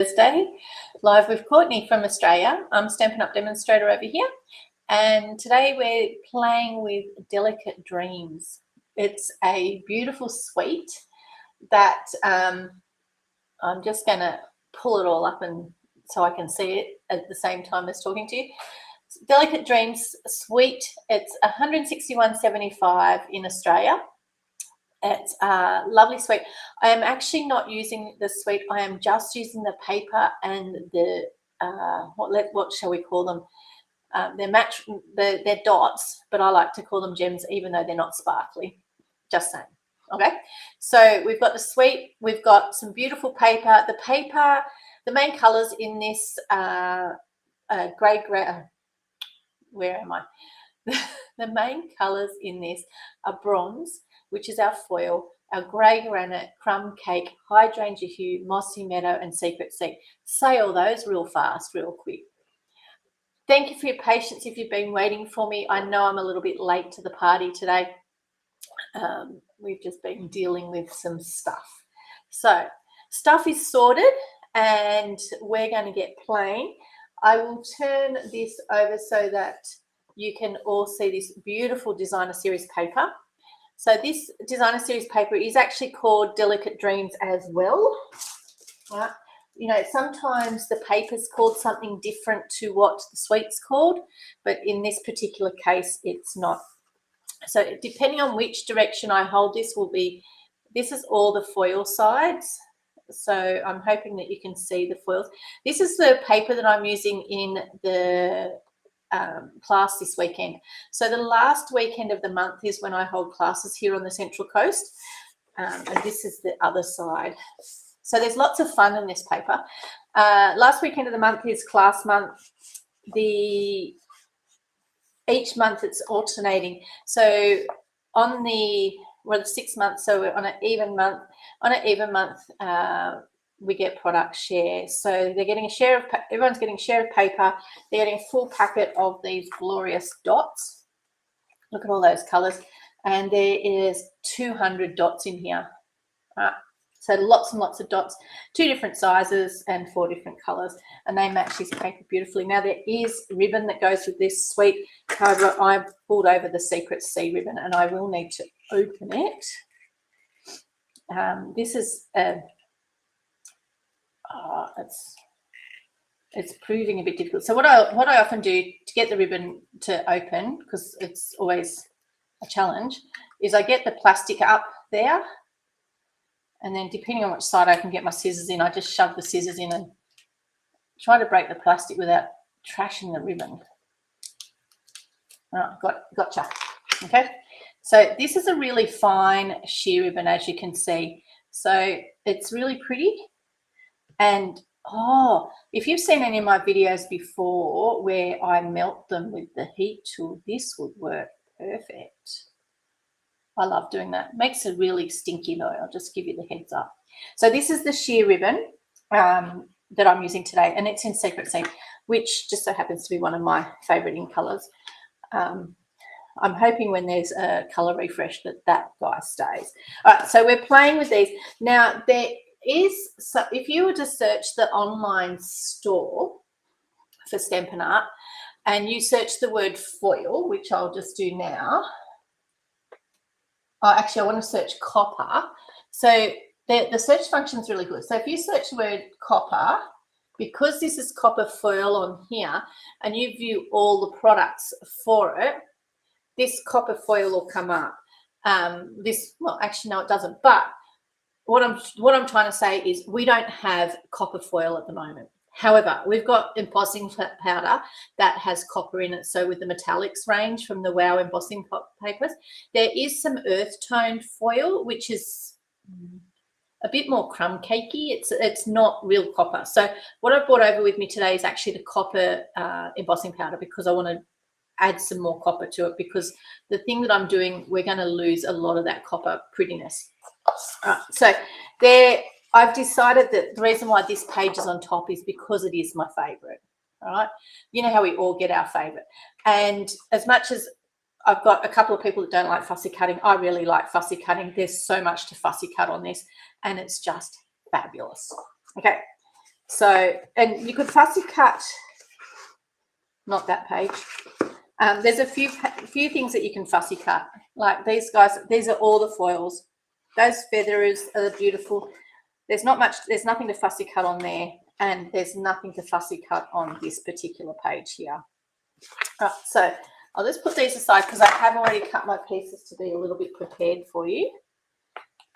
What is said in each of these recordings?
Thursday, live with Courtney from Australia. I'm Stampin' Up! Demonstrator over here, and today we're playing with Delicate Dreams. It's a beautiful suite that I'm just going to pull it all up and so I can see it at the same time as talking to you. Delicate Dreams suite. It's $161.75 in Australia. It's a lovely suite. I am actually not using the suite. I am just using the paper and the what shall we call them? They're dots, but I like to call them gems, even though they're not sparkly. Just saying. Okay. So we've got the suite. We've got some beautiful paper. The paper, the main colours in this grey. Where am I? The main colours in this are bronze, which is our foil, our grey granite, crumb cake, hydrangea hue, mossy meadow, and secret sea. Say all those real fast, real quick. Thank you for your patience if you've been waiting for me. I know I'm a little bit late to the party today. We've just been dealing with some stuff. So stuff is sorted and we're going to get playing. I will turn this over so that you can all see this beautiful designer series paper. So this designer series paper is actually called Delicate Dreams as well. Right? You know, sometimes the paper's called something different to what the suite's called, but in this particular case, it's not. So depending on which direction I hold this this is all the foil sides. So I'm hoping that you can see the foils. This is the paper that I'm using in the class this weekend. So the last weekend of the month is when I hold classes here on the Central Coast, and this is the other side. So there's lots of fun in this paper. Last weekend of the month is class month. Each month it's alternating. So on the 6 months, so we're on an even month. On an even month, we get product share. So they're getting a share of, everyone's getting a share of paper. They're getting a full packet of these glorious dots. Look at all those colors. And there is 200 dots in here. So lots and lots of dots, 2 different sizes and 4 different colors. And they match this paper beautifully. Now there is ribbon that goes with this suite. However, I pulled over the Secret Sea ribbon and I will need to open it. This is it's proving a bit difficult. So what I often do to get the ribbon to open, because it's always a challenge, is I get the plastic up there, and then depending on which side I can get my scissors in, I just shove the scissors in and try to break the plastic without trashing the ribbon. Oh, gotcha. Okay. So this is a really fine sheer ribbon, as you can see. So it's really pretty. And if you've seen any of my videos before where I melt them with the heat tool, this would work perfect. I love doing that. Makes it really stinky though. I'll just give you the heads up. So this is the sheer ribbon that I'm using today, and it's in Secret Sea, which just so happens to be one of my favorite in colors. I'm hoping when there's a color refresh that guy stays. All right, so we're playing with these. Now there is, so if you were to search the online store for Stampin' Up! And you search the word foil, which I'll just do now. Oh, actually, I want to search copper. So the search function is really good. So if you search the word copper, because this is copper foil on here, and you view all the products for it, this copper foil will come up. Well, actually, no, it doesn't. But what I'm trying to say is we don't have copper foil at the moment. However, we've got embossing powder that has copper in it. So with the metallics range from the Wow embossing papers, there is some earth toned foil, which is a bit more crumb cakey. It's not real copper. So what I brought over with me today is actually the copper embossing powder, because I want to add some more copper to it, because the thing that I'm doing, we're going to lose a lot of that copper prettiness. So there, I've decided that the reason why this page is on top is because it is my favorite. All right. You know how we all get our favorite. And as much as I've got a couple of people that don't like fussy cutting, I really like fussy cutting. There's so much to fussy cut on this, and it's just fabulous. Okay. So, and you could fussy cut, not that page. There's a few things that you can fussy cut, like these guys. These are all the foils. Those feathers are beautiful. There's nothing to fussy cut on there, and there's nothing to fussy cut on this particular page here. Right, so I'll just put these aside because I have already cut my pieces to be a little bit prepared for you.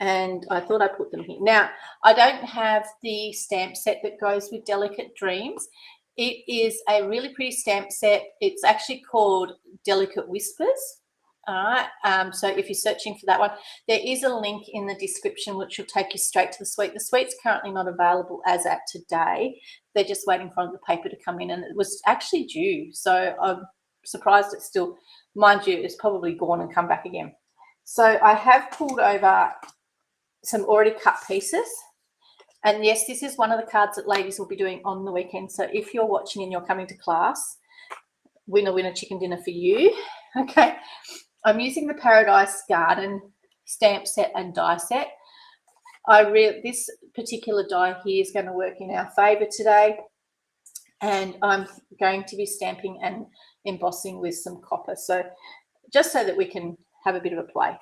And I thought I put them here. Now, I don't have the stamp set that goes with Delicate Dreams. It is a really pretty stamp set. It's actually called Delicate Whispers. All right. So if you're searching for that one, there is a link in the description which will take you straight to the suite. The suite's currently not available as at today. They're just waiting for the paper to come in, and it was actually due. So I'm surprised it's still, mind you, it's probably gone and come back again. So I have pulled over some already cut pieces, and yes, this is one of the cards that ladies will be doing on the weekend. So if you're watching and you're coming to class, winner chicken dinner for you. Okay, I'm using the Paradise Garden stamp set and die set. This particular die here is going to work in our favor today, and I'm going to be stamping and embossing with some copper, so just so that we can have a bit of a play.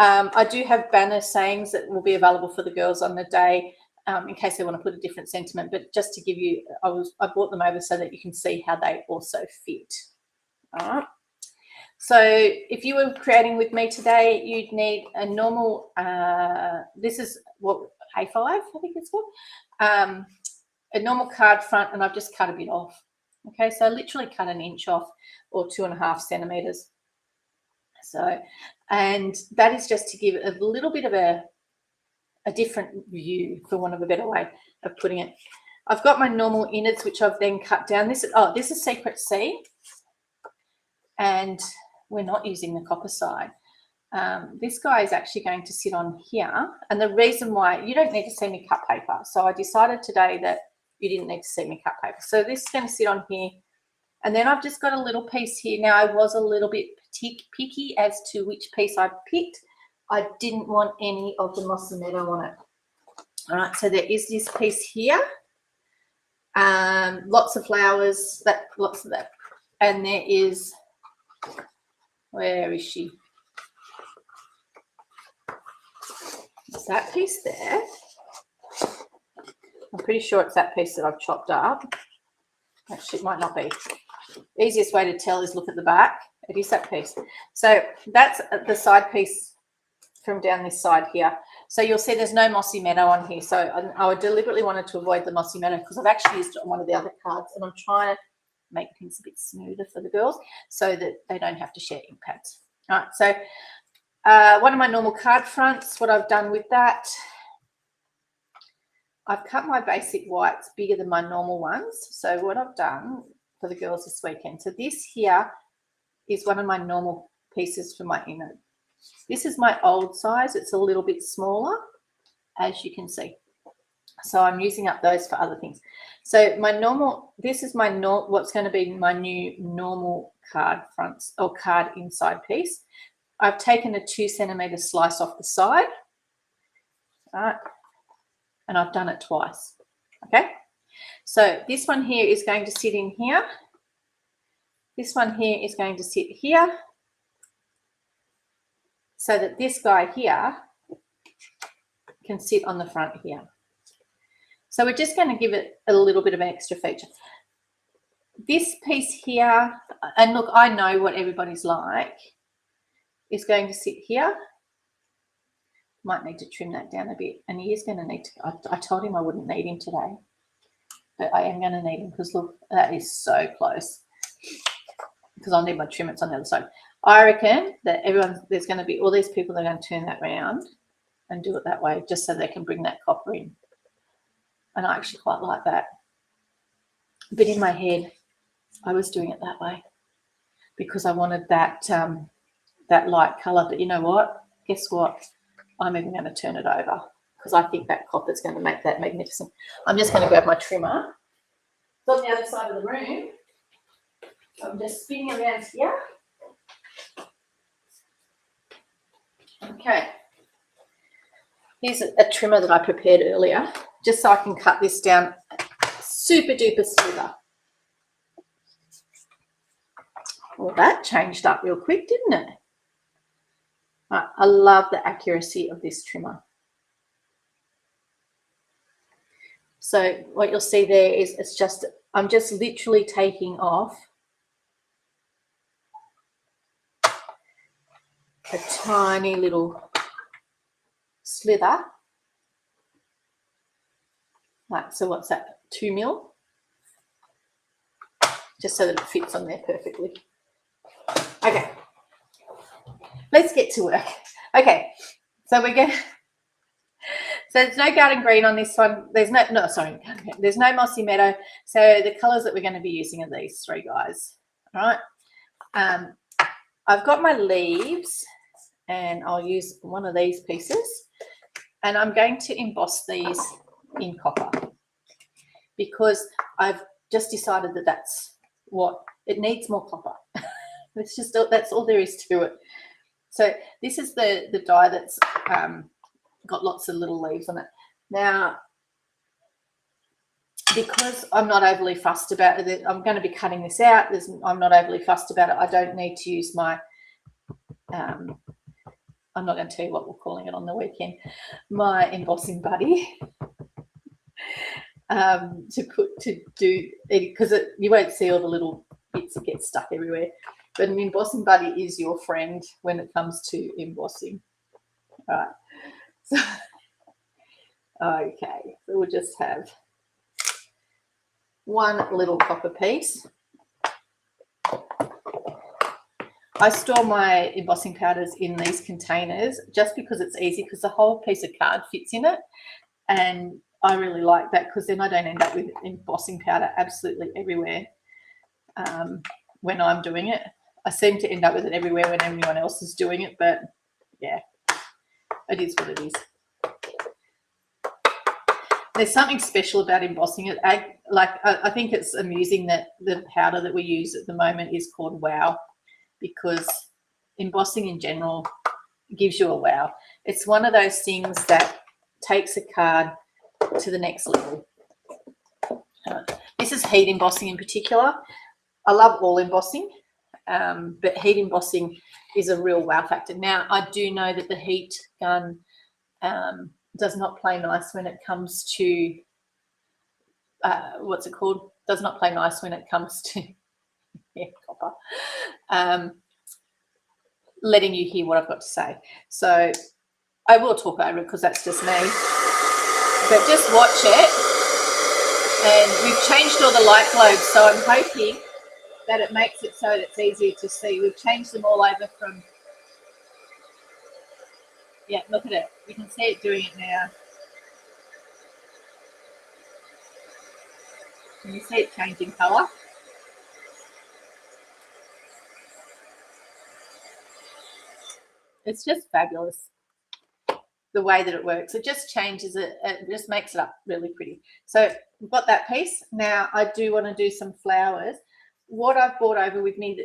I do have banner sayings that will be available for the girls on the day, in case they want to put a different sentiment, but just to give you, I brought them over so that you can see how they also fit. All right. So if you were creating with me today, you'd need a normal, this is what, A5, I think it's called, a normal card front, and I've just cut a bit off. Okay, so I literally cut an inch off, or 2.5 centimeters. So, and that is just to give it a little bit of a different view, for want of a better way of putting it. I've got my normal innards, which I've then cut down. This is Secret C, and we're not using the copper side. This guy is actually going to sit on here, and the reason why, you don't need to see me cut paper, so I decided today that you didn't need to see me cut paper. So this is going to sit on here, and then I've just got a little piece here. Now, I was a little bit picky as to which piece I picked. I didn't want any of the mossy meadow on it. All right, so there is this piece here, lots of flowers, lots of that, and there is, where is she? It's that piece there. I'm pretty sure it's that piece that I've chopped up. Actually, it might not be. Easiest way to tell is look at the back. It is that piece. So that's the side piece from down this side here. So you'll see there's no mossy meadow on here. So I deliberately wanted to avoid the mossy meadow because I've actually used it on one of the other cards, and I'm trying to make things a bit smoother for the girls so that they don't have to share ink pads. All right, so one of my normal card fronts, what I've done with that, I've cut my basic whites bigger than my normal ones. So what I've done for the girls this weekend, so this here is one of my normal pieces for my inner. This is my old size. It's a little bit smaller, as you can see. So I'm using up those for other things. So my normal, this is my what's going to be my new normal card fronts or card inside piece. I've taken a 2 centimeter slice off the side, all right, and I've done it twice. Okay, so this one here is going to sit in here. This one here is going to sit here, so that this guy here can sit on the front here. So we're just going to give it a little bit of an extra feature. This piece here, and look, I know what everybody's like, is going to sit here. Might need to trim that down a bit, and he is going to need to, I told him I wouldn't need him today, but I am going to need him because look, that is so close, because I'll need my trimmers on the other side. I reckon that there's going to be all these people that are going to turn that round and do it that way just so they can bring that copper in. And I actually quite like that. But in my head, I was doing it that way because I wanted that that light colour. But you know what? Guess what? I'm even going to turn it over because I think that copper is going to make that magnificent. I'm just going to grab my trimmer. It's on the other side of the room. I'm just spinning around here. Okay. Here's a trimmer that I prepared earlier, just so I can cut this down super duper slither. Well, that changed up real quick, didn't it? I love the accuracy of this trimmer. So what you'll see there is I'm just literally taking off a tiny little slither. Right, so what's that, 2 mil? Just so that it fits on there perfectly. Okay, let's get to work. Okay, so we're going. So there's no garden green on this one. There's no mossy meadow. So the colours that we're going to be using are these 3 guys. All right. I've got my leaves, and I'll use one of these pieces, and I'm going to emboss these in copper because I've just decided that that's what it needs, more copper. That's all there is to it. So this is the die that's got lots of little leaves on it. Now, because I'm not overly fussed about it, I'm going to be cutting this out. I'm not overly fussed about it. I don't need to use my I'm not going to tell you what we're calling it on the weekend, my embossing buddy, to do it, because you won't see all the little bits that get stuck everywhere. But an embossing buddy is your friend when it comes to embossing. All right. So, okay, so we'll just have one little copper piece. I store my embossing powders in these containers just because it's easy, because the whole piece of card fits in it, and I really like that because then I don't end up with embossing powder absolutely everywhere when I'm doing it. I seem to end up with it everywhere when anyone else is doing it, but yeah, it is what it is. There's something special about embossing it. I think it's amusing that the powder that we use at the moment is called Wow, because embossing in general gives you a wow. It's one of those things that takes a card to the next level. This is heat embossing in particular. I love all embossing, but heat embossing is a real wow factor. Now, I do know that the heat gun does not play nice when it comes to, what's it called? Does not play nice when it comes to, yeah, copper. Letting you hear what I've got to say. So I will talk over it because that's just me. But just watch it. And we've changed all the light globes, so I'm hoping that it makes it so that it's easier to see. We've changed them all over from, yeah, look at it. You can see it doing it now. Can you see it changing colour? It's just fabulous the way that it works. It just changes it. It just makes it up really pretty. So we've got that piece. Now I do want to do some flowers. What I've brought over with me,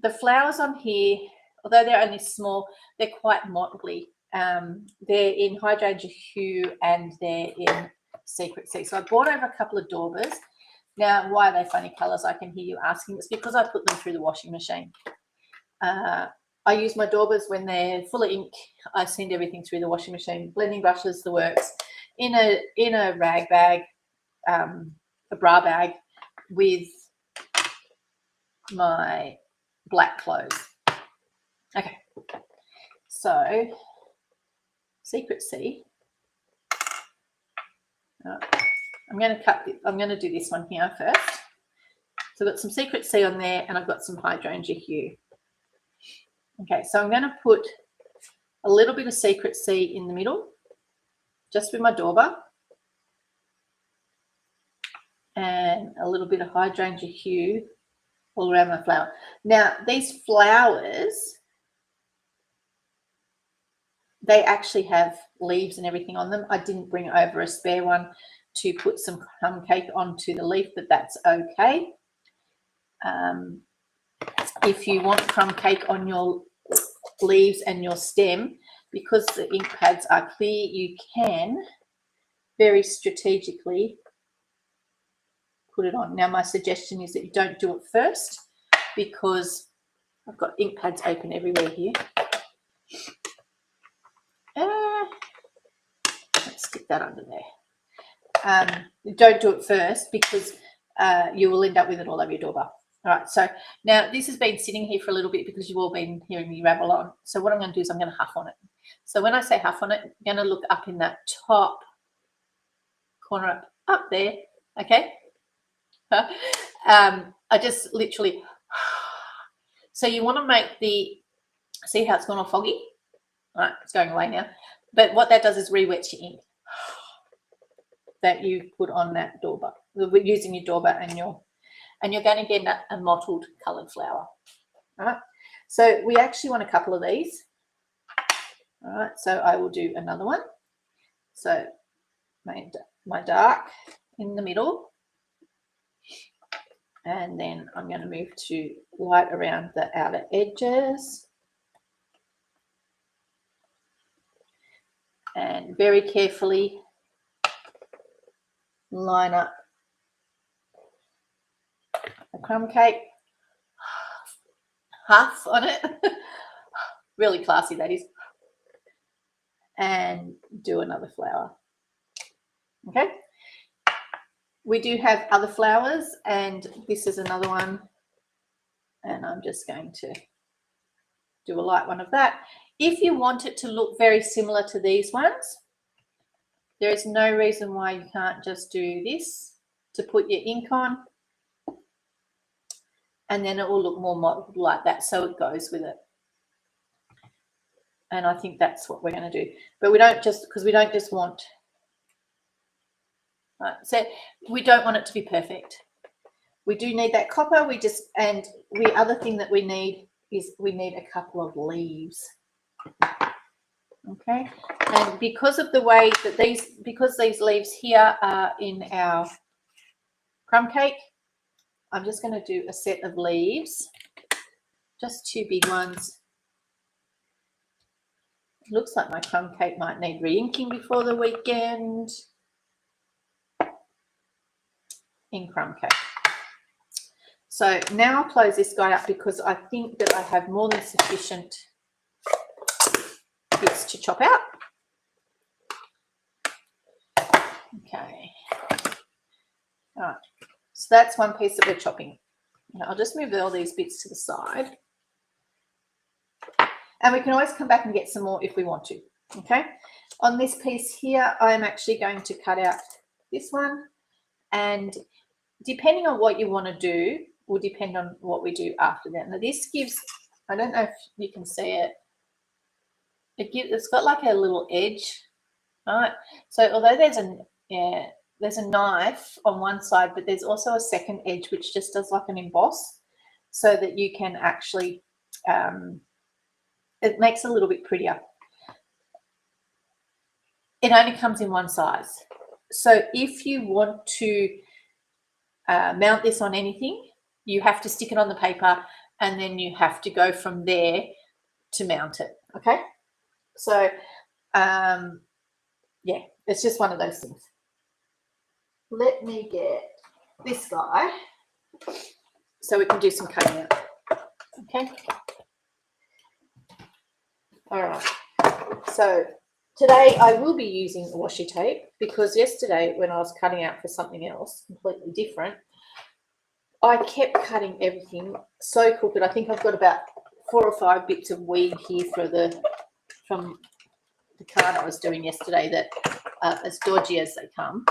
the flowers on here, although they're only small, they're quite motley. They're in hydrangea hue and they're in secret sea. So I brought over a couple of daubers. Now, why are they funny colours? I can hear you asking. It's because I put them through the washing machine. I use my daubers when they're full of ink. I send everything through the washing machine. Blending brushes, the works. In a rag bag, a bra bag, with my black clothes. Okay, so secret sea. I'm going to do this one here first. So I've got some secret sea on there, and I've got some hydrangea hue. Okay, so I'm going to put a little bit of secret sea in the middle, just with my dauber, and a little bit of hydrangea hue all around my flower. Now, these flowers, they actually have leaves and everything on them. I didn't bring over a spare one to put some crumb cake onto the leaf, but that's okay. If you want crumb cake on your leaves and your stem, because the ink pads are clear, you can very strategically put it on. Now my suggestion is that you don't do it first, because I've got ink pads open everywhere here. Let's stick that under there. Don't do it first, because you will end up with it all over your doorbell. All right, so now this has been sitting here for a little bit because you've all been hearing me rabble on. So what I'm going to do is I'm going to huff on it. So when I say huff on it, I'm going to look up in that top corner up there, okay? I just literally, so you want to make the, see how it's gone all foggy? All right, it's going away now. But what that does is re-wets your ink that you put on that doorbell, using your doorbell, and you're going to get a mottled coloured flower. All right, so we actually want a couple of these. All right, so I will do another one. So my dark in the middle, and then I'm going to move to light around the outer edges, and very carefully line up a crumb cake, huff on it, really classy that is, and do another flower. Okay, we do have other flowers, and this is another one, and I'm just going to do a light one of that. If you want it to look very similar to these ones, there is no reason why you can't just do this to put your ink on, and then it will look more mottled like that, so it goes with it. And I think that's what we're going to do. But we don't just, because we don't just want, so we don't want it to be perfect. We do need that copper. And the other thing that we need is we need a couple of leaves. Okay, and because of the way that because these leaves here are in our crumb cake, I'm just going to do a set of leaves, just 2 big ones. It looks like my crumb cake might need re-inking before the weekend. In crumb cake. So now I'll close this guy up, because I think that I have more than sufficient bits to chop out. Okay. All right. So that's one piece that we're chopping. Now I'll just move all these bits to the side. And we can always come back and get some more if we want to. Okay. On this piece here, I'm actually going to cut out this one. And depending on what you want to do will depend on what we do after that. Now this gives, I don't know if you can see it, it's got like a little edge, right? So although there's a knife on one side, but there's also a second edge which just does like an emboss, so that you can actually, it makes it a little bit prettier. It only comes in one size. So if you want to mount this on anything, you have to stick it on the paper, and then you have to go from there to mount it. Okay, so yeah, it's just one of those things. Let me get this guy so we can do some cutting out. Okay, all right, so today I will be using washi tape, because yesterday when I was cutting out for something else completely different, I kept cutting everything so crooked. I think I've got about 4 or 5 bits of weed here from the card I was doing yesterday, that as dodgy as they come.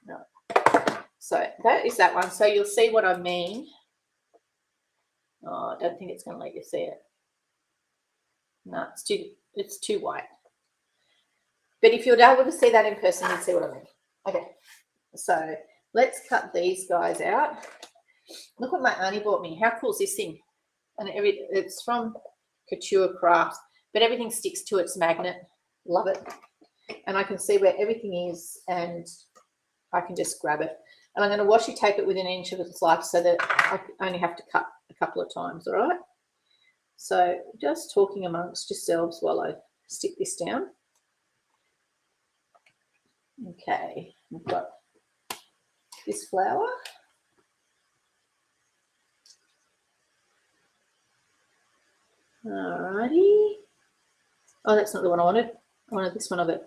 No. So that is that one. So you'll see what I mean. Oh, I don't think it's going to let you see it. No, it's too white. But if you're able to see that in person, you'd see what I mean. Okay, so let's cut these guys out. Look what my auntie bought me. How cool is this thing? And it's from Couture Crafts, but everything sticks to its magnet. Love it. And I can see where everything is, and I can just grab it. And I'm going to washi tape it within 1 inch of its life, so that I only have to cut a couple of times, all right? So just talking amongst yourselves while I stick this down. Okay, I've got a this flower. Alrighty. Oh, that's not the one I wanted. I wanted this one of it.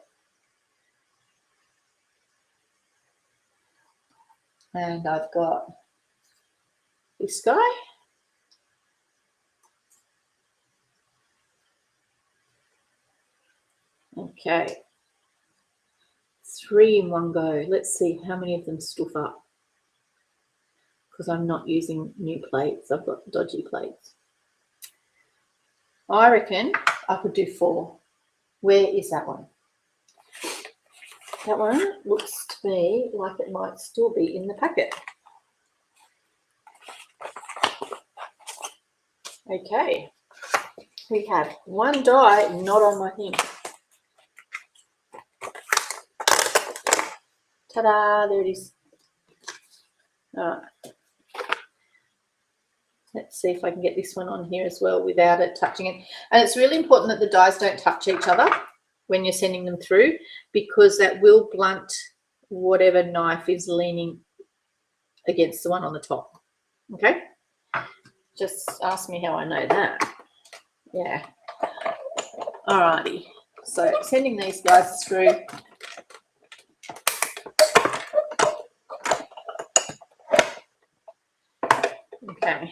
And I've got this guy. Okay. 3 in one go. Let's see how many of them stuff up. Because I'm not using new plates. I've got dodgy plates. I reckon I could do 4. Where is that one? That one looks to me like it might still be in the packet. Okay. We have 1 die not on my thing. Ta-da, there it is. All right. Let's see if I can get this one on here as well without it touching it. And it's really important that the dies don't touch each other when you're sending them through, because that will blunt whatever knife is leaning against the one on the top. Okay? Just ask me how I know that. Yeah. Alrighty. So sending these guys through. Okay.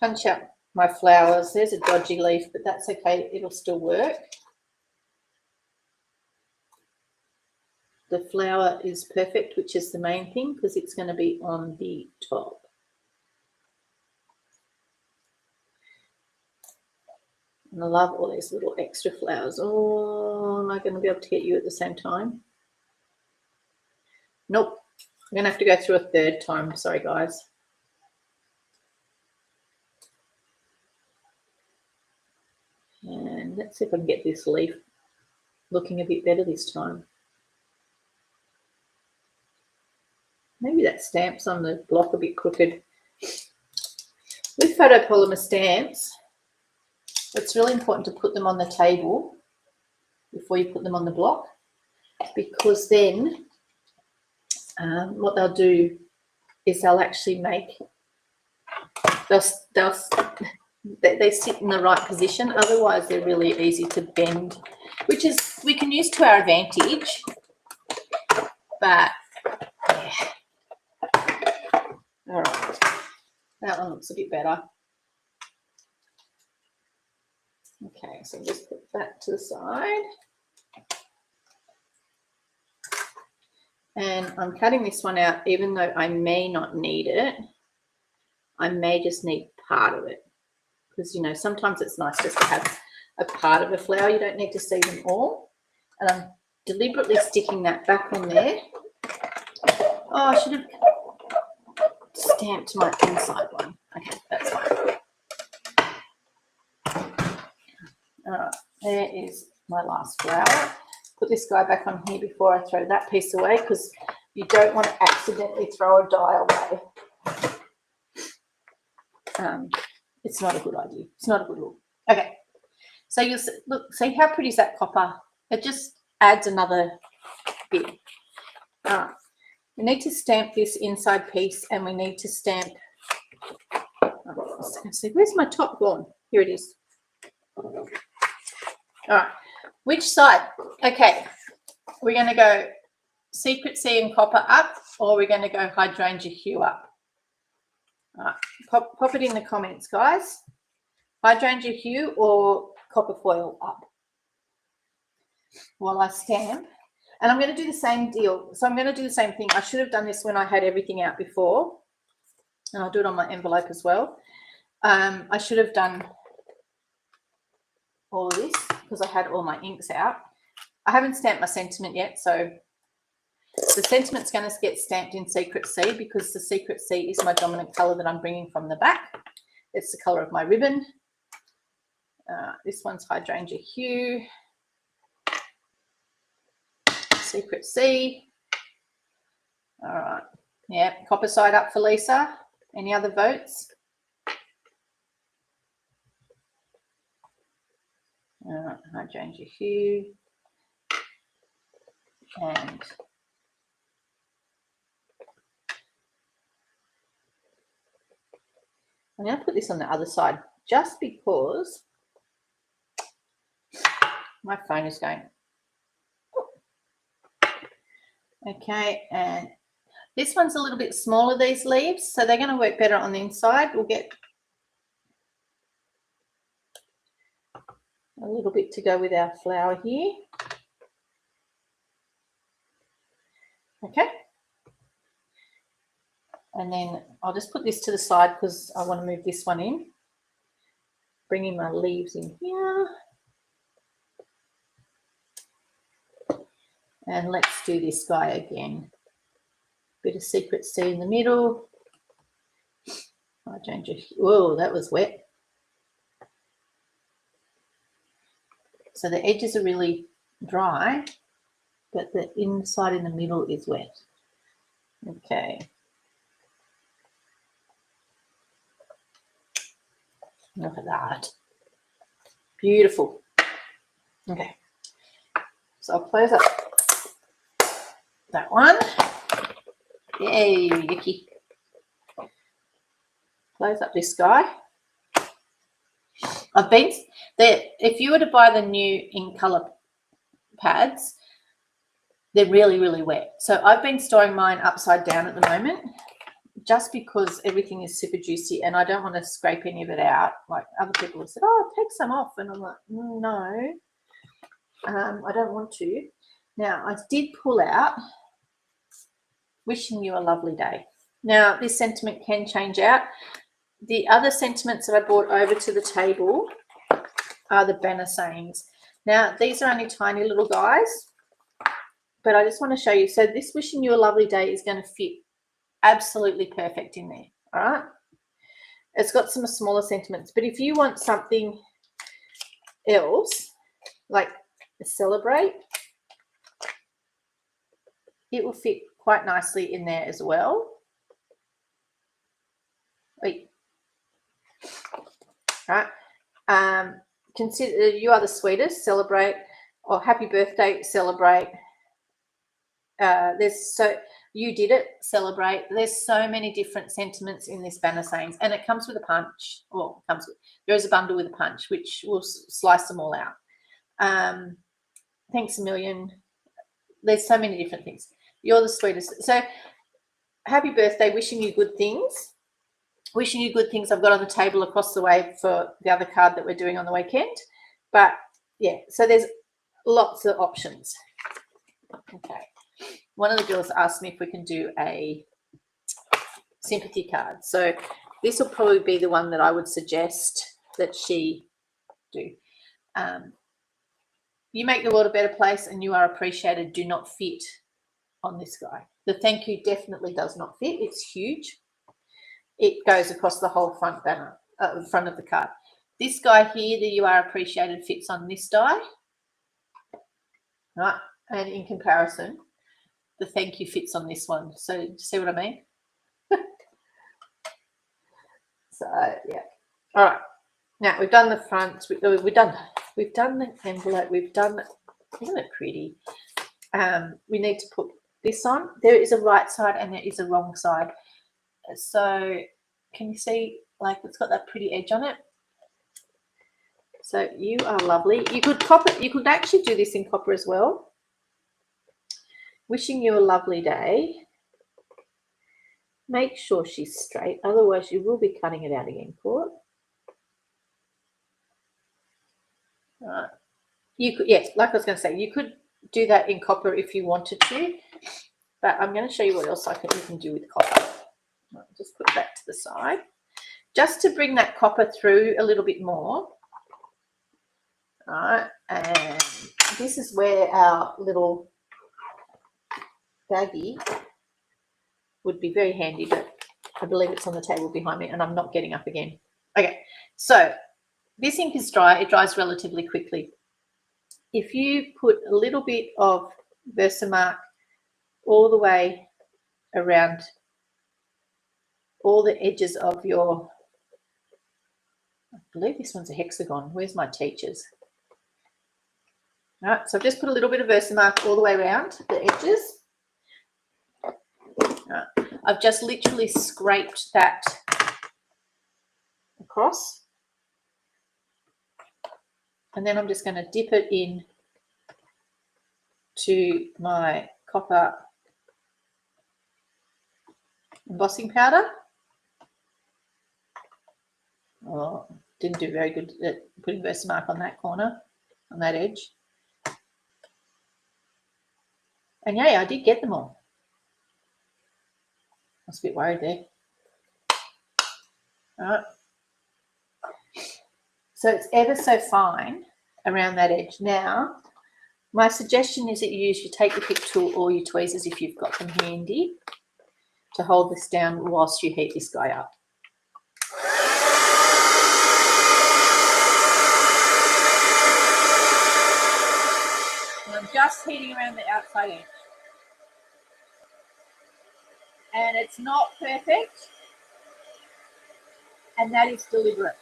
Punch out my flowers. There's a dodgy leaf, but that's okay. It'll still work. The flower is perfect, which is the main thing, because it's going to be on the top. And I love all these little extra flowers. Oh, am I going to be able to get you at the same time? Nope. I'm going to have to go through a 3rd time. Sorry, guys. And let's see if I can get this leaf looking a bit better this time. Maybe that stamp's on the block a bit crooked. With photopolymer stamps, it's really important to put them on the table before you put them on the block, because then what they'll do is they'll actually make, they sit in the right position. Otherwise, they're really easy to bend, which is, we can use to our advantage, but yeah. All right, that one looks a bit better. Okay, so just put that to the side. And I'm cutting this one out, even though I may not need it. I may just need part of it, because, you know, sometimes it's nice just to have a part of a flower. You don't need to see them all. And I'm deliberately sticking that back on there. Oh, I should have stamped my inside one. Okay, that's fine. All right, there is my last flower. Put this guy back on here before I throw that piece away, because you don't want to accidentally throw a die away. It's not a good idea. It's not a good look. Okay, so you'll look, see how pretty is that copper? It just adds another bit. All right, we need to stamp this inside piece, and we need to stamp. Let's see, where's my top gone? Here it is. All right, which side? Okay, we're going to go Secret Sea and copper up, or we're going to go hydrangea hue up. All right, pop it in the comments, guys. Hydrangea hue or copper foil up while I stamp. And I'm going to do the same deal. So I'm going to do the same thing. I should have done this when I had everything out before, and I'll do it on my envelope as well. I should have done all of this because I had all my inks out. I haven't stamped my sentiment yet, so the sentiment's going to get stamped in Secret Sea, because the Secret Sea is my dominant colour that I'm bringing from the back. It's the colour of my ribbon. This one's hydrangea hue. Secret Sea. All right. Yeah, copper side up for Lisa. Any other votes? All right, hydrangea hue. And I'm going to put this on the other side just because my phone is going. Okay, and this one's a little bit smaller, these leaves, so they're going to work better on the inside. We'll get a little bit to go with our flower here. Okay. And then I'll just put this to the side because I want to move this one in. Bringing my leaves in here. And let's do this guy again. Bit of secret C in the middle. I change it. Whoa, that was wet. So the edges are really dry, but the inside in the middle is wet. Okay. Look at that. Beautiful. Okay. So I'll close up that one. Yay, yucky. Close up this guy. I've been there. If you were to buy the new in color pads, they're really, really wet. So I've been storing mine upside down at the moment, just because everything is super juicy and I don't want to scrape any of it out. Like other people have said, oh, take some off. And I'm like, no, I don't want to. Now, I did pull out wishing you a lovely day. Now, this sentiment can change out. The other sentiments that I brought over to the table are the banner sayings. Now, these are only tiny little guys, but I just want to show you. So this wishing you a lovely day is going to fit absolutely perfect in there. All right. It's got some smaller sentiments, but if you want something else, like celebrate, it will fit quite nicely in there as well. Wait. All right. Consider you are the sweetest, celebrate, or happy birthday, celebrate. You did it, celebrate. There's so many different sentiments in this banner sayings, and it comes with a punch. Well, there is a bundle with a punch, which will slice them all out. Thanks a million. There's so many different things. You're the sweetest. So happy birthday, wishing you good things. Wishing you good things I've got on the table across the way for the other card that we're doing on the weekend. But yeah, so there's lots of options. Okay. One of the girls asked me if we can do a sympathy card. So this will probably be the one that I would suggest that she do. You make the world a better place and you are appreciated do not fit on this guy. The thank you definitely does not fit. It's huge. It goes across the whole front banner, front of the card. This guy here, the you are appreciated, fits on this die. Right. And in comparison, the thank you fits on this one. So do you see what I mean? So yeah. All right. Now we've done the front. We've done the envelope. Isn't it pretty? We need to put this on. There is a right side and there is a wrong side. So can you see, like, it's got that pretty edge on it? So you are lovely. You could copper. You could actually do this in copper as well. Wishing you a lovely day. Make sure she's straight, otherwise you will be cutting it out again, Court. Right. You could, yes, like I was going to say, you could do that in copper if you wanted to, but I'm going to show you what else you can do with copper. Right, just put that to the side, just to bring that copper through a little bit more. All right, and this is where our little baggie would be very handy, but I believe it's on the table behind me and I'm not getting up again. Okay, so this ink is dry. It dries relatively quickly. If you put a little bit of Versamark all the way around all the edges of your, I believe this one's a hexagon. Where's my teachers? All right, so I've just put a little bit of Versamark all the way around the edges. Right. I've just literally scraped that across. And then I'm just going to dip it in to my copper embossing powder. Oh, didn't do very good at putting Versamark on that corner, on that edge. And yeah, I did get them all. I was a bit worried there. All right. So it's ever so fine around that edge. Now, my suggestion is that you use your take the pick tool or your tweezers if you've got them handy to hold this down whilst you heat this guy up. And I'm just heating around the outside edge. And it's not perfect, and that is deliberate.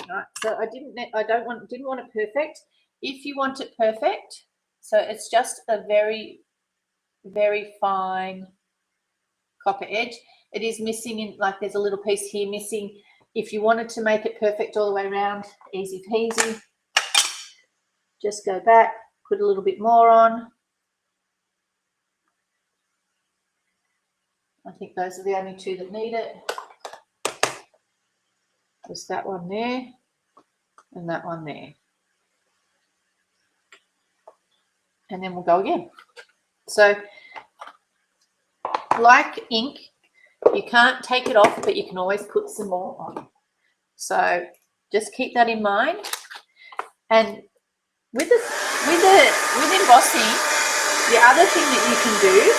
Right, so didn't want it perfect. If you want it perfect, so it's just a very, very fine copper edge. It is missing in, like there's a little piece here missing. If you wanted to make it perfect all the way around, easy peasy. Just go back, put a little bit more on. I think those are the only two that need it. Just that one there and that one there. And then we'll go again. So like ink, you can't take it off, but you can always put some more on. So just keep that in mind. And with embossing, the other thing that you can do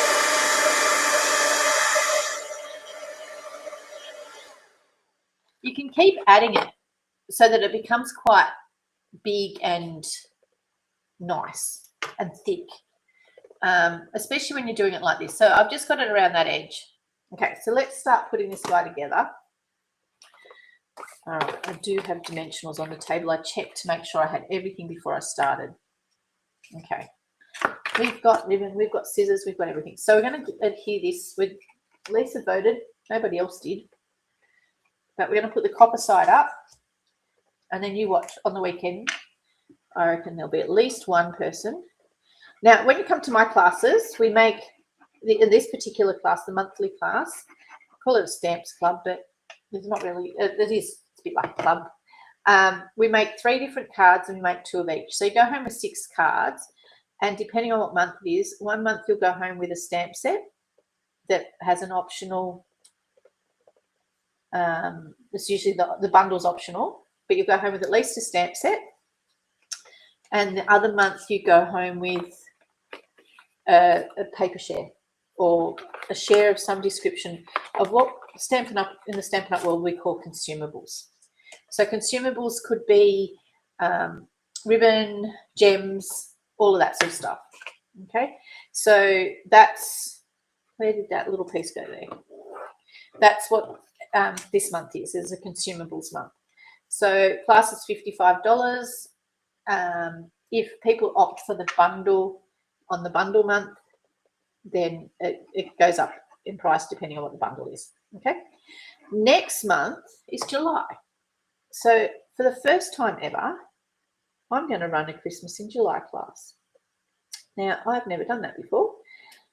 you can keep adding it so that it becomes quite big and nice and thick, especially when you're doing it like this. So I've just got it around that edge. Okay, so let's start putting this guy together. All right, I do have dimensionals on the table. I checked to make sure I had everything before I started. Okay, we've got ribbon, we've got scissors, we've got everything. So we're going to adhere this with, Lisa voted, nobody else did. But we're going to put the copper side up, and then you watch on the weekend. I reckon there'll be at least one person. Now, when you come to my classes, we make, in this particular class, the monthly class, I call it a stamps club, but it's not really, it is, it's a bit like a club. We make 3 different cards and we make 2 of each. So you go home with 6 cards, and depending on what month it is, one month you'll go home with a stamp set that has an optional, it's usually the bundle's optional, but you'll go home with at least a stamp set. And the other month you go home with a paper share or a share of some description of what Stampin' Up! In the Stampin' Up! World we call consumables. So consumables could be ribbon, gems, all of that sort of stuff. Okay, so that's, where did that little piece go there? That's what this month is a consumables month. So class is $55. If people opt for the bundle on the bundle month, then it goes up in price depending on what the bundle is. Okay, next month is July. So for the first time ever, I'm going to run a Christmas in July class. Now, I've never done that before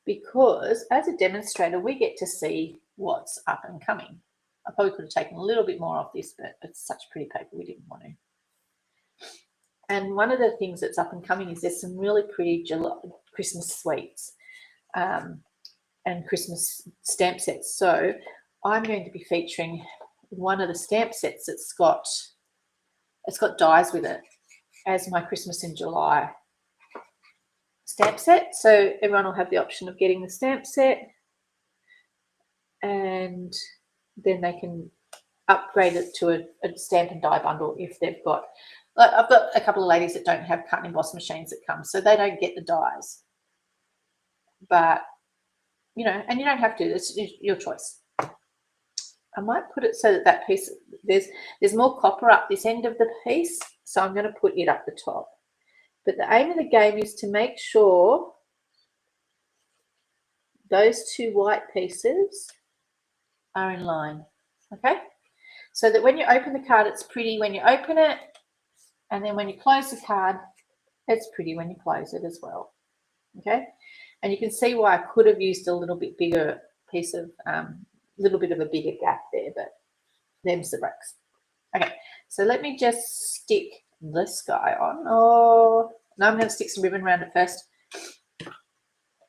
because as a demonstrator, we get to see what's up and coming. I probably could have taken a little bit more off this, but it's such pretty paper, we didn't want to. And one of the things that's up and coming is there's some really pretty Christmas sweets and Christmas stamp sets. So I'm going to be featuring one of the stamp sets that's got, it's got dies with it as my Christmas in July stamp set. So everyone will have the option of getting the stamp set, and then they can upgrade it to a stamp and die bundle if they've got, like I've got a couple of ladies that don't have cut and emboss machines that come, so they don't get the dies. But, you know, and you don't have to, it's your choice. I might put it so that that piece, there's more copper up this end of the piece, so I'm going to put it up the top. But the aim of the game is to make sure those two white pieces are in line, okay? So that when you open the card, it's pretty when you open it, and then when you close the card, it's pretty when you close it as well, okay? And you can see why I could have used a little bit bigger piece of, little bit of a bigger gap there, but them's the breaks. Okay, so let me just stick this guy on. Oh, no, I'm going to stick some ribbon around it first.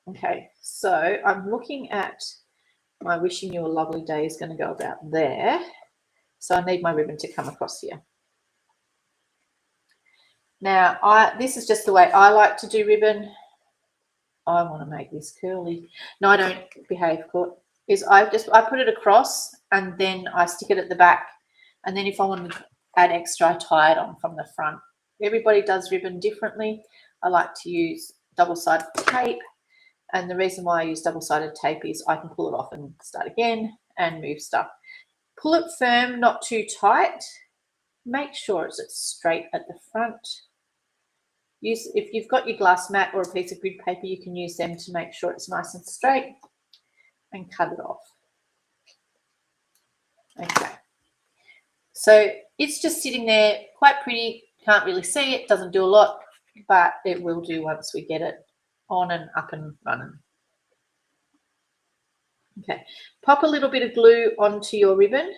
Okay, so I'm looking at my wishing you a lovely day is going to go about there. So I need my ribbon to come across here. Now, this is just the way I like to do ribbon. I want to make this curly. No, I don't. Behave, Court. I put it across and then I stick it at the back. And then if I want to add extra, I tie it on from the front. Everybody does ribbon differently. I like to use double-sided tape. And the reason why I use double-sided tape is I can pull it off and start again and move stuff. Pull it firm, not too tight. Make sure it's straight at the front. If you've got your glass mat or a piece of grid paper, you can use them to make sure it's nice and straight and cut it off. Okay. So it's just sitting there, quite pretty. Can't really see it, doesn't do a lot, but it will do once we get it on and up and running. Okay, pop a little bit of glue onto your ribbon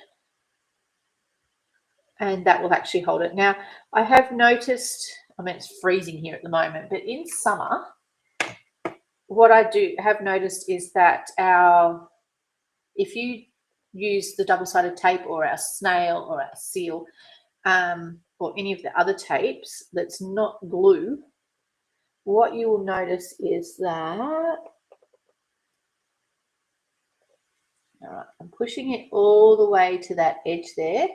and that will actually hold it. Now, I have noticed, I mean, it's freezing here at the moment, but in summer, what I have noticed is that if you use the double-sided tape or our snail or our seal or any of the other tapes that's not glue, what you will notice is that, all right, I'm pushing it all the way to that edge there.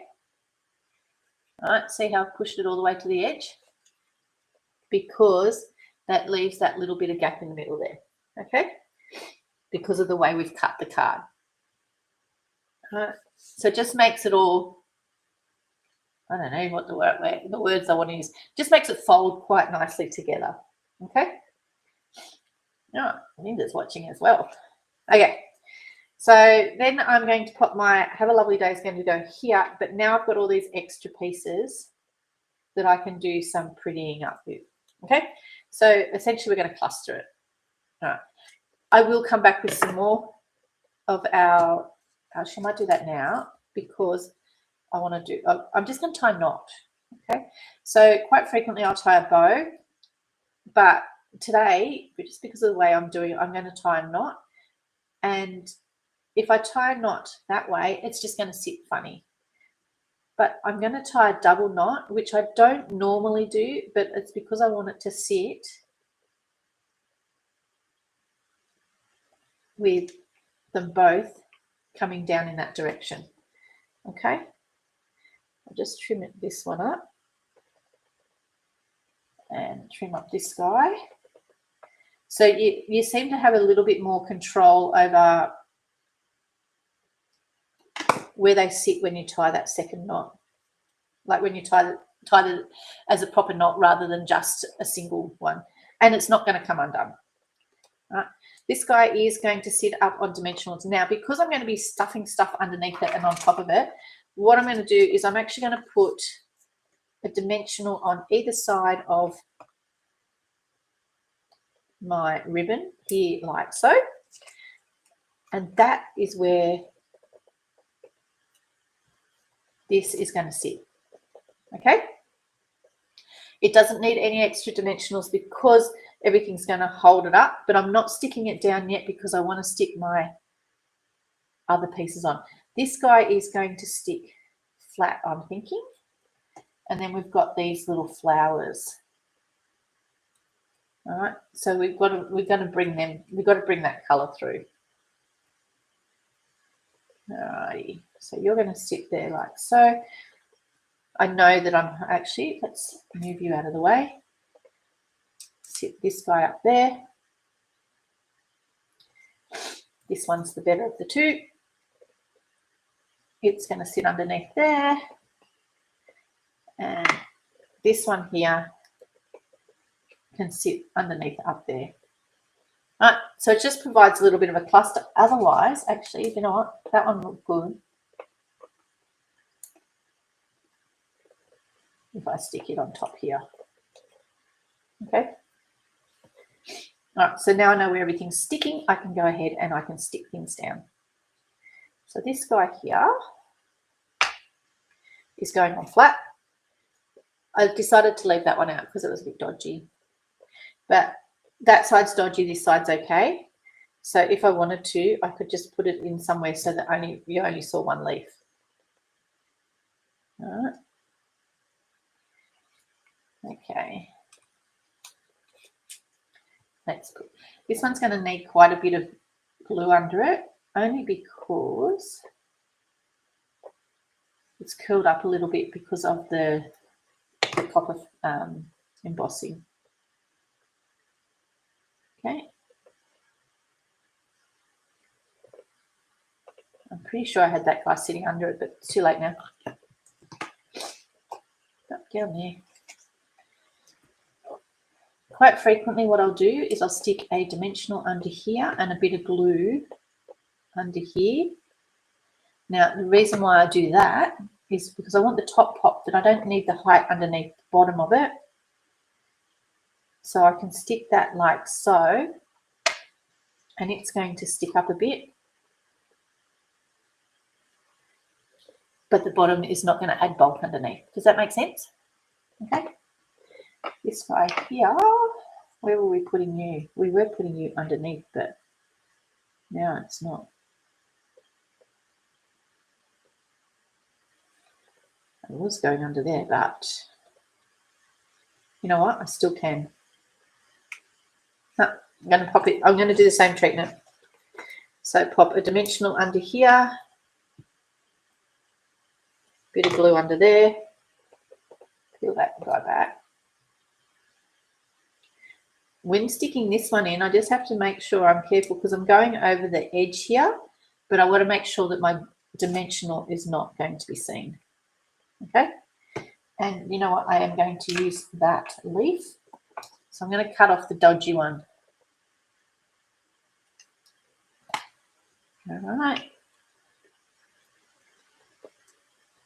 All right, see how I've pushed it all the way to the edge? Because that leaves that little bit of gap in the middle there, okay? Because of the way we've cut the card. All right, so it just makes it all, I don't know what the words I want to use, just makes it fold quite nicely together, okay? All right, Linda's watching as well. Okay, so then I'm going to put my Have a Lovely Day is going to go here, but now I've got all these extra pieces that I can do some prettying up with, okay? So essentially we're going to cluster it. All right, I will come back with some more of our, actually I might do that now because I want to do, I'm just going to tie a knot, okay? So quite frequently I'll tie a bow, but today, just because of the way I'm doing it, I'm going to tie a knot. And if I tie a knot that way, it's just going to sit funny. But I'm going to tie a double knot, which I don't normally do, but it's because I want it to sit with them both coming down in that direction. Okay, I'll just trim this one up and trim up this guy. So you seem to have a little bit more control over where they sit when you tie that second knot, like when you tie it as a proper knot rather than just a single one, and it's not going to come undone. Right. This guy is going to sit up on dimensionals. Now, because I'm going to be stuffing stuff underneath it and on top of it, what I'm going to do is I'm actually going to put a dimensional on either side of my ribbon here, like so, and that is where this is going to sit. Okay, it doesn't need any extra dimensionals because everything's going to hold it up, but I'm not sticking it down yet because I want to stick my other pieces on. This guy is going to stick flat, I'm thinking, and then we've got these little flowers. All right, so we're going to bring that color through. Alrighty, so you're going to sit there like so. I know that I'm actually, let's move you out of the way. Sit this guy up there. This one's the better of the two. It's going to sit underneath there. And this one here can sit underneath up there. All right, so it just provides a little bit of a cluster. Otherwise, actually, you know what? That one looked good. If I stick it on top here. Okay. All right, so now I know where everything's sticking. I can go ahead and I can stick things down. So this guy here is going on flat. I decided to leave that one out because it was a bit dodgy. But that side's dodgy, this side's okay. So if I wanted to, I could just put it in somewhere so that you only saw one leaf. All right. Okay. Let's put, this one's going to need quite a bit of glue under it, only because it's curled up a little bit because of the copper embossing. Okay. I'm pretty sure I had that guy sitting under it, but it's too late now. Get on there. Quite frequently what I'll do is I'll stick a dimensional under here and a bit of glue under here. Now, the reason why I do that is because I want the top popped, but I don't need the height underneath the bottom of it. So I can stick that like so, and it's going to stick up a bit. But the bottom is not going to add bulk underneath. Does that make sense? Okay. This guy here, where were we putting you? We were putting you underneath, but now it's not. I was going under there, but you know what? I still can. No, I'm going to pop it. I'm going to do the same treatment. So pop a dimensional under here, bit of glue under there, peel that guy back. When sticking this one in, I just have to make sure I'm careful because I'm going over the edge here, but I want to make sure that my dimensional is not going to be seen. Okay, and you know what? I am going to use that leaf, so I'm going to cut off the dodgy one. All right.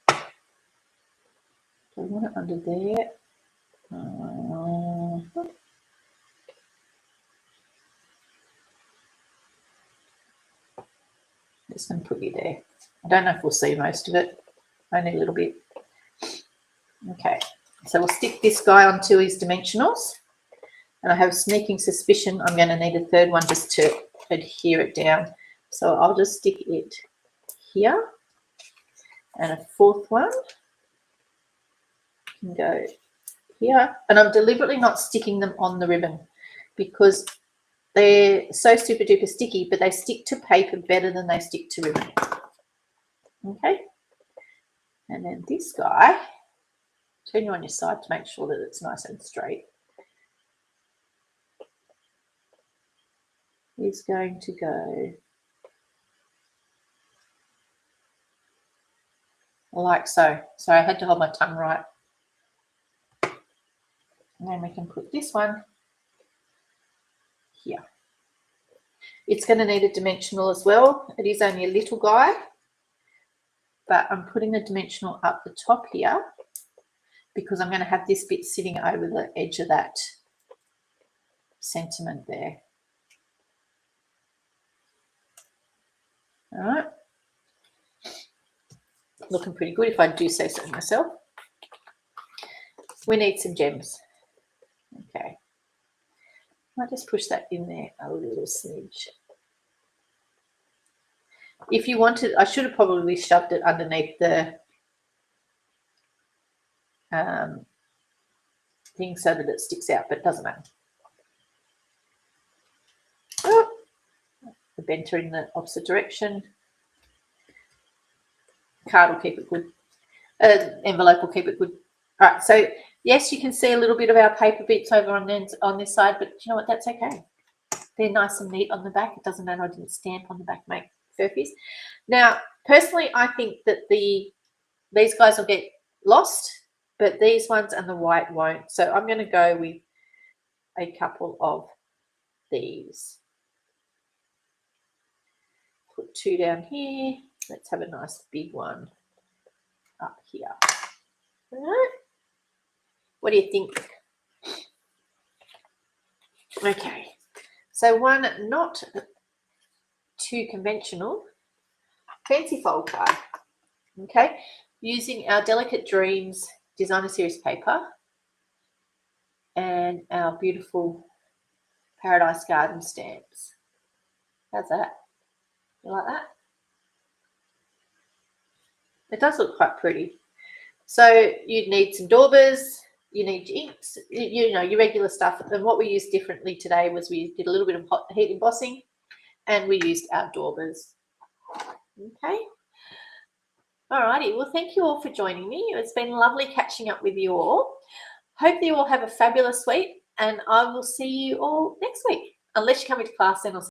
Do I want it under there? Just going to put you there. I don't know if we'll see most of it, only a little bit. Okay, so we'll stick this guy onto his dimensionals, and I have a sneaking suspicion I'm going to need a third one just to adhere it down. So I'll just stick it here, and a fourth one can go here. And I'm deliberately not sticking them on the ribbon because they're so super duper sticky, but they stick to paper better than they stick to ribbon. Okay, and then this guy, turn you on your side to make sure that it's nice and straight. Is going to go like so. So I had to hold my tongue right. And then we can put this one here. It's going to need a dimensional as well. It is only a little guy, but I'm putting the dimensional up the top here because I'm going to have this bit sitting over the edge of that sentiment there. All right. Looking pretty good if I do say so myself. We need some gems. Okay. I'll just push that in there a little smidge. If you wanted, I should have probably shoved it underneath the thing so that it sticks out, but it doesn't matter. Oh, the bent are in the opposite direction. Card will keep it good. Envelope will keep it good. All right, so yes, you can see a little bit of our paper bits over on this side, but you know what? That's okay. They're nice and neat on the back. It doesn't matter. I didn't stamp on the back, make furfies. Now, personally, I think that these guys will get lost, but these ones and the white won't. So I'm going to go with a couple of these. Put 2 down here. Let's have a nice big one up here. All right. What do you think? Okay, so one not too conventional, fancy fold card. Okay, using our Delicate Dreams Designer Series paper and our beautiful Paradise Garden stamps. How's that? You like that? It does look quite pretty. So you'd need some daubers, you need your inks, you know, your regular stuff. And what we used differently today was we did a little bit of hot heat embossing and we used our daubers. Okay. Alrighty, well, thank you all for joining me. It's been lovely catching up with you all. Hope that you all have a fabulous week, and I will see you all next week. Unless you come into class, then I'll